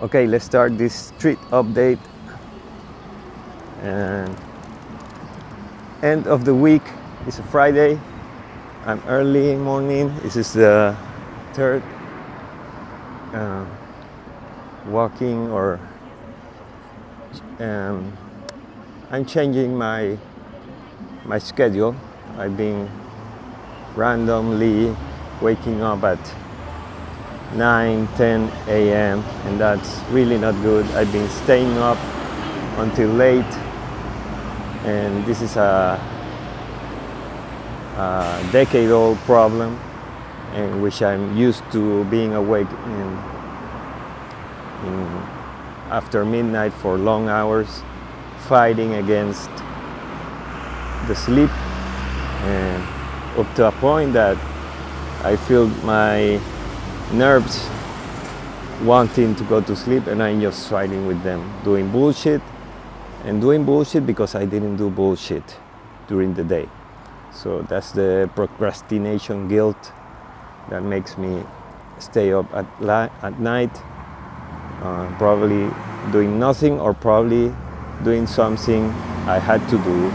Okay, let's start this street update. And end of the week is a Friday. I'm early morning. This is the third walking or I'm changing my schedule. I've been randomly waking up at 9-10 a.m. and that's really not good. I've been staying up until late, and this is a decade-old problem in which I'm used to being awake after midnight for long hours, fighting against the sleep, and up to a point that I feel my nerves wanting to go to sleep, and I'm just fighting with them, doing bullshit because I didn't do bullshit during the day. So that's the procrastination guilt that makes me stay up at night, probably doing nothing or probably doing something I had to do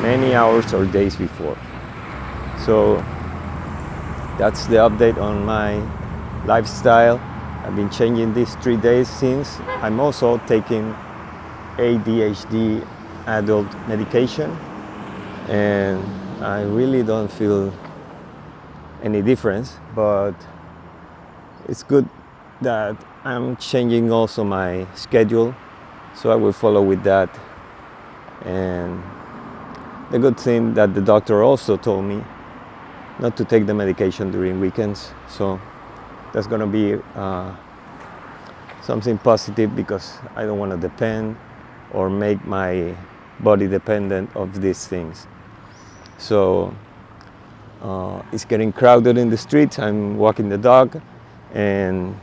many hours or days before. So that's the update on my lifestyle. I've been changing these 3 days since. I'm also taking ADHD adult medication, and I really don't feel any difference, but it's good that I'm changing also my schedule, so I will follow with that. And the good thing that the doctor also told me not to take the medication during weekends, so that's gonna be something positive because I don't want to depend or make my body dependent of these things. So it's getting crowded in the streets. I'm walking the dog and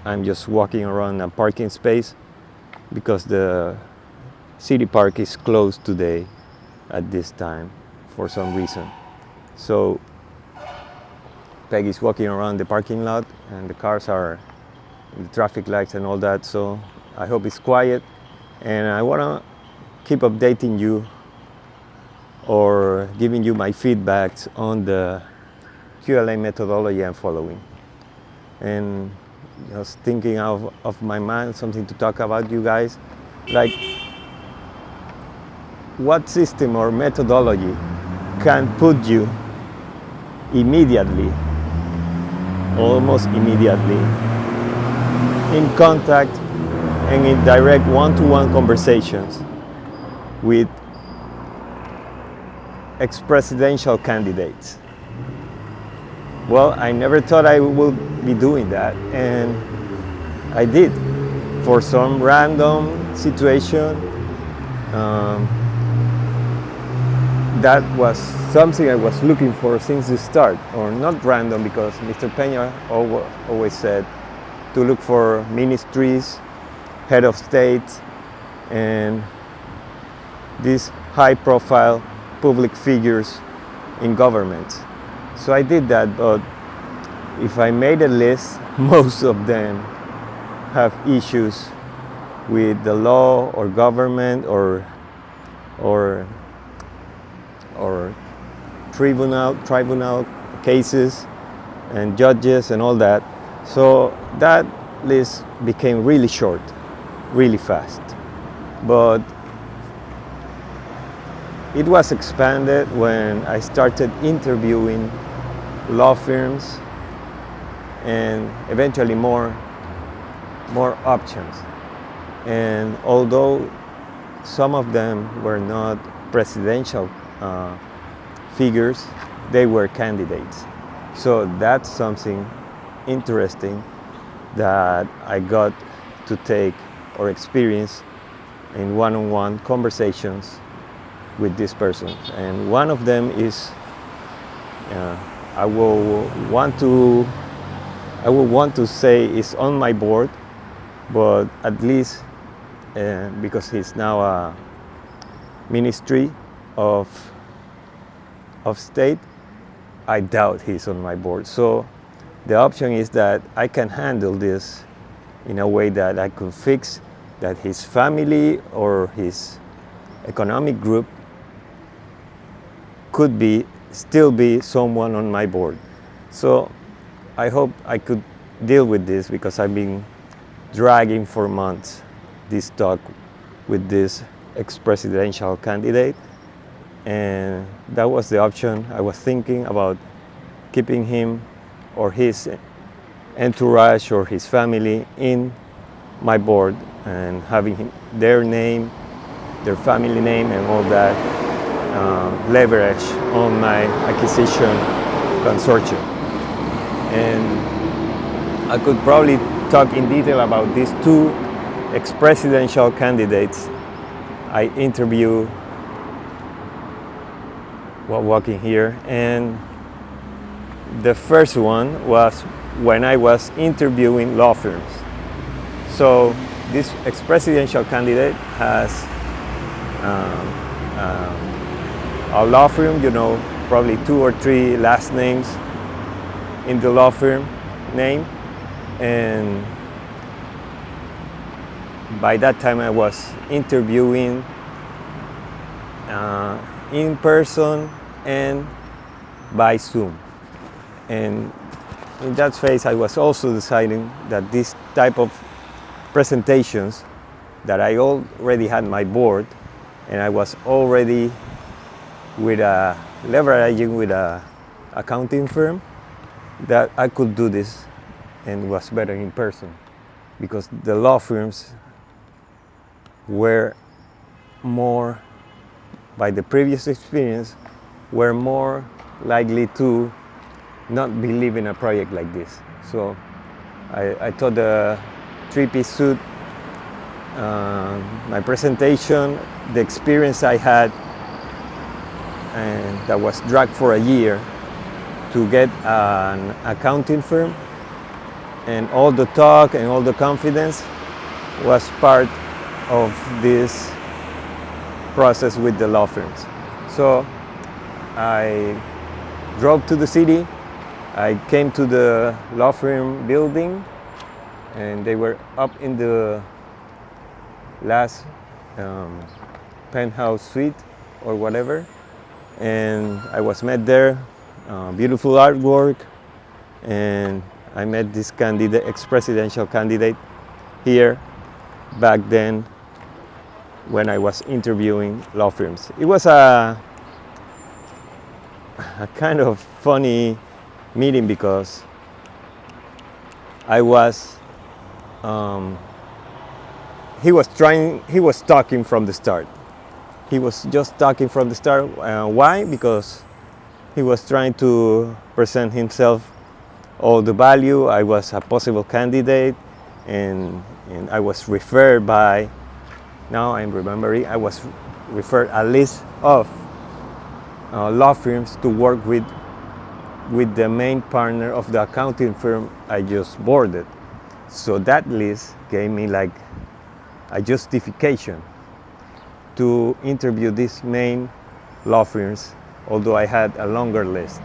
I'm just walking around a parking space because the city park is closed today at this time for some reason. So Peggy's walking around the parking lot and the cars are in the traffic lights and all that, so I hope it's quiet. And I want to keep updating you or giving you my feedbacks on the QLA methodology I'm following. And just thinking of my mind, something to talk about you guys, like what system or methodology can put you immediately, almost immediately, in contact and in direct one-to-one conversations with ex-presidential candidates. Well, I never thought I would be doing that, and I did for some random situation. That was something I was looking for since the start, or not random, because Mr. Peña always said to look for ministries, head of states, and these high-profile public figures in government. So I did that, but if I made a list, most of them have issues with the law or government or tribunal cases and judges and all that. So that list became really short, really fast. But it was expanded when I started interviewing law firms and eventually more options. And although some of them were not presidential figures, they were candidates. So that's something interesting that I got to take or experience in one-on-one conversations with these persons. And one of them is I will want to say is on my board, but at least because he's now a ministry of state, I doubt he's on my board. So the option is that I can handle this in a way that I could fix that his family or his economic group could still be someone on my board. So I hope I could deal with this, because I've been dragging for months this talk with this ex-presidential candidate, and that was the option. I was thinking about keeping him or his entourage or his family in my board and having their name, their family name, and all that leverage on my acquisition consortium. And I could probably talk in detail about these two ex-presidential candidates I interviewed while walking here. And the first one was when I was interviewing law firms. So this ex-presidential candidate has a law firm, probably 2 or 3 last names in the law firm name. And by that time I was interviewing in person and by Zoom. And in that phase I was also deciding that this type of presentations that I already had my board, and I was already leveraging with a accounting firm, that I could do this and was better in person, because the law firms were more, by the previous experience, were more likely to not believe in a project like this. So I thought the 3-piece suit, my presentation, the experience I had, and that was dragged for a year to get an accounting firm, and all the talk and all the confidence was part of this process with the law firms. So I drove to the city. I came to the law firm building, and they were up in the last penthouse suite or whatever, and I was met there. Beautiful artwork, and I met this candidate, ex-presidential candidate, here back then when I was interviewing law firms. It was a kind of funny meeting, because I was he was talking from the start. He was just talking from the start. Why? Because he was trying to present himself all the value. I was a possible candidate, and I was referred by, now I'm remembering, I was referred a list of law firms to work with the main partner of the accounting firm I just boarded. So that list gave me like a justification to interview these main law firms, although I had a longer list.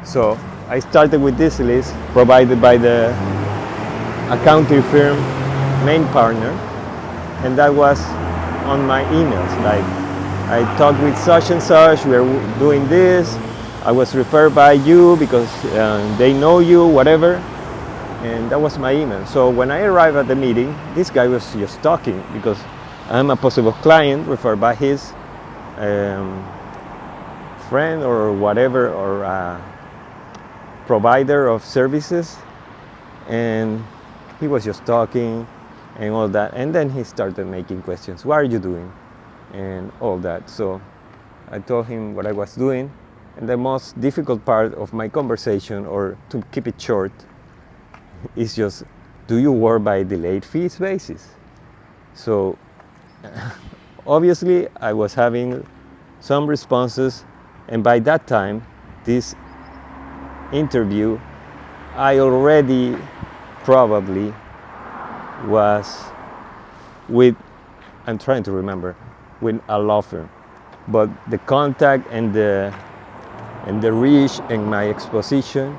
So I started with this list provided by the accounting firm main partner, and that was on my emails. Like, I talked with such and such, we're doing this, I was referred by you because they know you, whatever, and that was my email. So when I arrived at the meeting, this guy was just talking, because I'm a possible client referred by his friend or whatever, or provider of services, and he was just talking and all that, and then he started making questions. What are you doing? And all that. So I told him what I was doing, and the most difficult part of my conversation, or to keep it short, is just, do you work by delayed fees basis? So obviously I was having some responses, and by that time, this interview, I already probably was with, I'm trying to remember, with a law firm. But the contact and the reach and my exposition,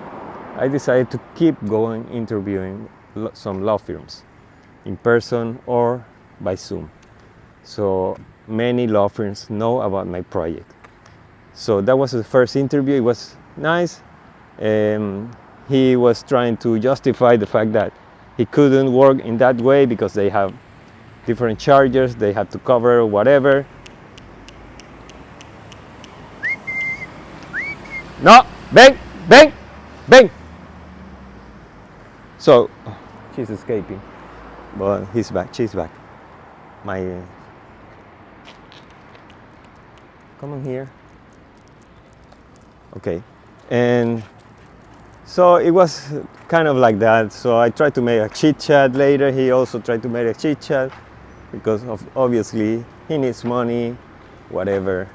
I decided to keep going interviewing some law firms in person or by Zoom. So many law firms know about my project. So that was the first interview. It was nice. He was trying to justify the fact that he couldn't work in that way because they have different charges, they had to cover whatever. No, bang, bang, bang. So she's escaping, but he's back, she's back. Come on here. Okay, and so it was kind of like that. So I tried to make a chit chat later. He also tried to make a chit chat because obviously he needs money, whatever,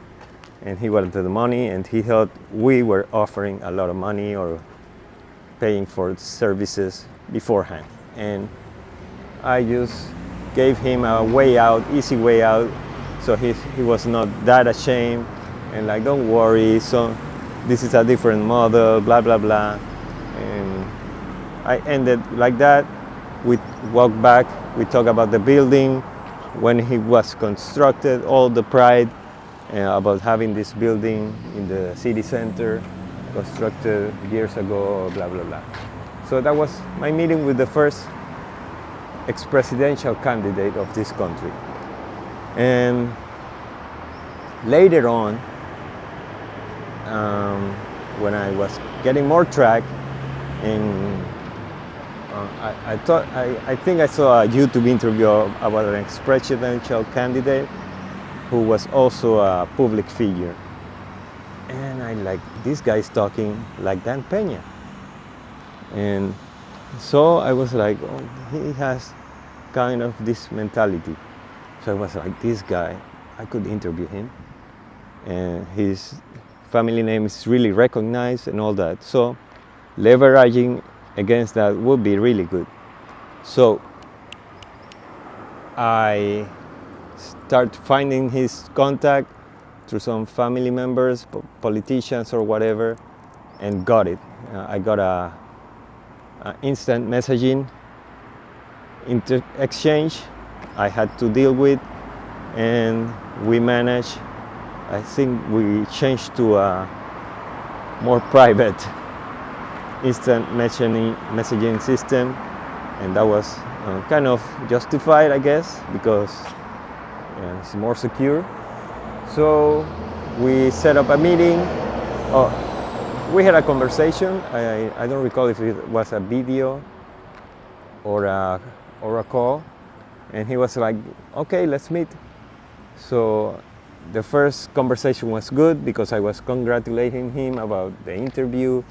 and he wanted the money, and he thought we were offering a lot of money or paying for services beforehand. And I just gave him a way out, easy way out, so he was not that ashamed, and like, don't worry, so this is a different model, blah blah blah. And I ended like that. We walked back, we talked about the building, when it was constructed, all the pride about having this building in the city center, constructed years ago, blah blah blah. So that was my meeting with the first ex-presidential candidate of this country. And later on, when I was getting more track, and I think I saw a YouTube interview about an ex-presidential candidate who was also a public figure. And I like, this guy's talking like Dan Peña. And so I was like, oh, he has kind of this mentality. So I was like, this guy, I could interview him. And his family name is really recognized and all that. So leveraging against that would be really good. So I start finding his contact through some family members, politicians or whatever, and got it. I got a instant messaging exchange I had to deal with, and we managed, I think we changed to a more private instant messaging system, and that was kind of justified, I guess, because it's more secure. So we set up a meeting. We had a conversation. I don't recall if it was a video or a call, and he was like, okay, let's meet. So the first conversation was good because I was congratulating him about the interview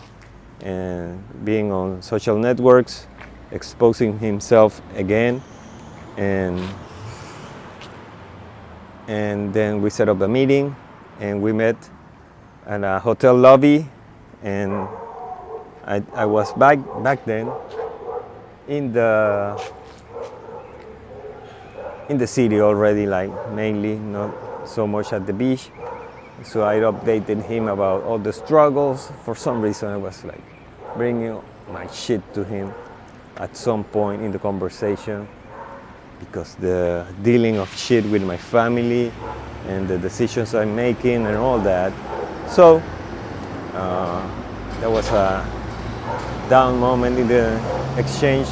and being on social networks, exposing himself again, and then we set up a meeting, and we met at a hotel lobby, and I was back then in the city already, like mainly, not so much at the beach. So I updated him about all the struggles. For some reason I was like bringing my shit to him at some point in the conversation, because the dealing of shit with my family and the decisions I'm making and all that. So that was a down moment in the exchange,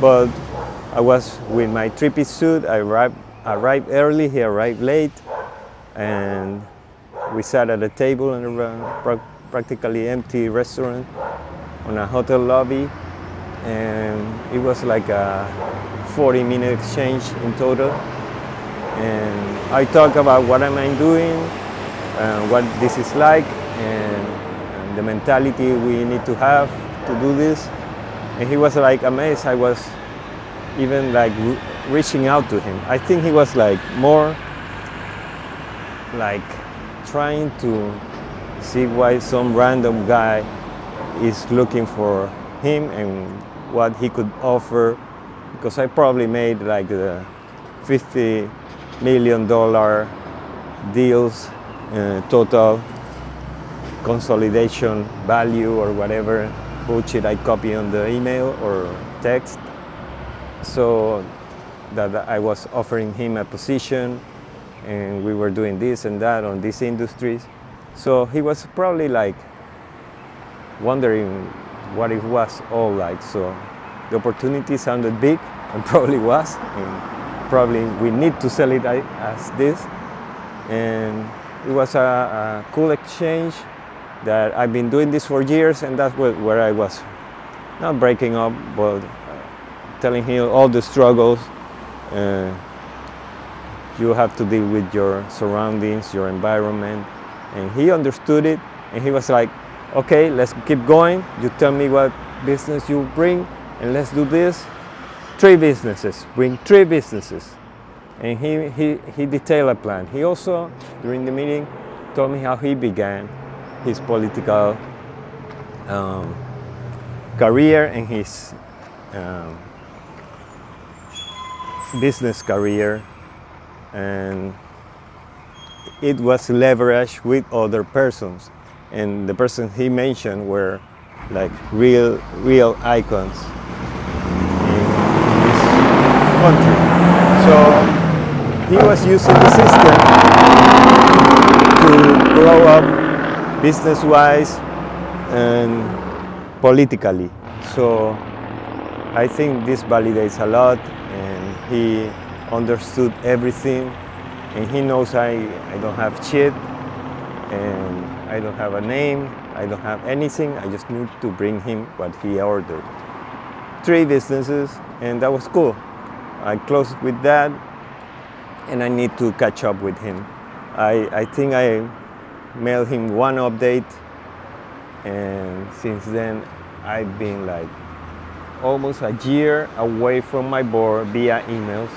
but I was with my three-piece suit. I arrived early, he arrived late, and we sat at a table in a practically empty restaurant on a hotel lobby, and it was like a 40-minute exchange in total. And I talked about what am I doing, what this is like, and the mentality we need to have to do this. And he was like amazed. I was even like reaching out to him. I think he was like more like trying to see why some random guy is looking for him and what he could offer, because I probably made like the $50 million deals, total consolidation value or whatever bullshit I copy on the email or text. so that I was offering him a position, and we were doing this and that on these industries. So he was probably like wondering what it was all like. So the opportunity sounded big, and probably was, and probably we need to sell it as this. And it was a cool exchange that I've been doing this for years, and that's where I was not breaking up, but telling him all the struggles you have to deal with your surroundings, your environment. And he understood it, and he was like, okay, let's keep going. You tell me what business you bring, and let's do this. 3 businesses, bring 3 businesses. And he detailed a plan. He also, during the meeting, told me how he began his political career and his business career, and it was leveraged with other persons, and the persons he mentioned were like real icons in this country. So he was using the system to grow up business-wise and politically. So I think this validates a lot, and he understood everything, and he knows I don't have shit, and I don't have a name, I don't have anything. I just need to bring him what he ordered. 3 businesses, and that was cool. I closed with that, and I need to catch up with him. I think I mailed him 1 update, and since then I've been like almost a year away from my board via emails,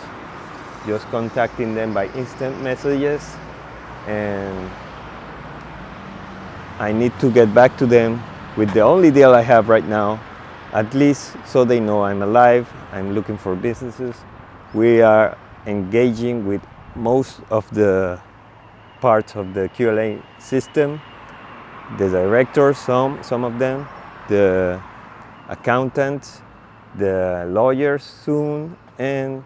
just contacting them by instant messages, and I need to get back to them with the only deal I have right now, at least so they know I'm alive, I'm looking for businesses. We are engaging with most of the parts of the QLA system, the directors, some of them, the accountants, the lawyers soon, and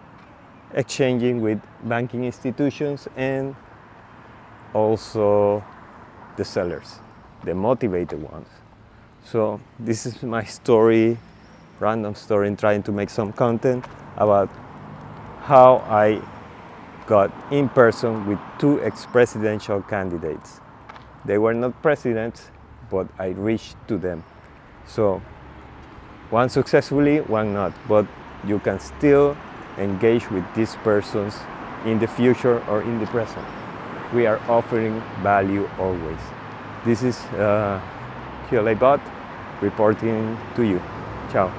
exchanging with banking institutions, and also the sellers, the motivated ones. So this is my story, random story, and trying to make some content about how I got in person with 2 ex-presidential candidates. They were not presidents, but I reached to them. So one successfully, one not, but you can still engage with these persons in the future or in the present. We are offering value always. This is QLABOT reporting to you. Ciao.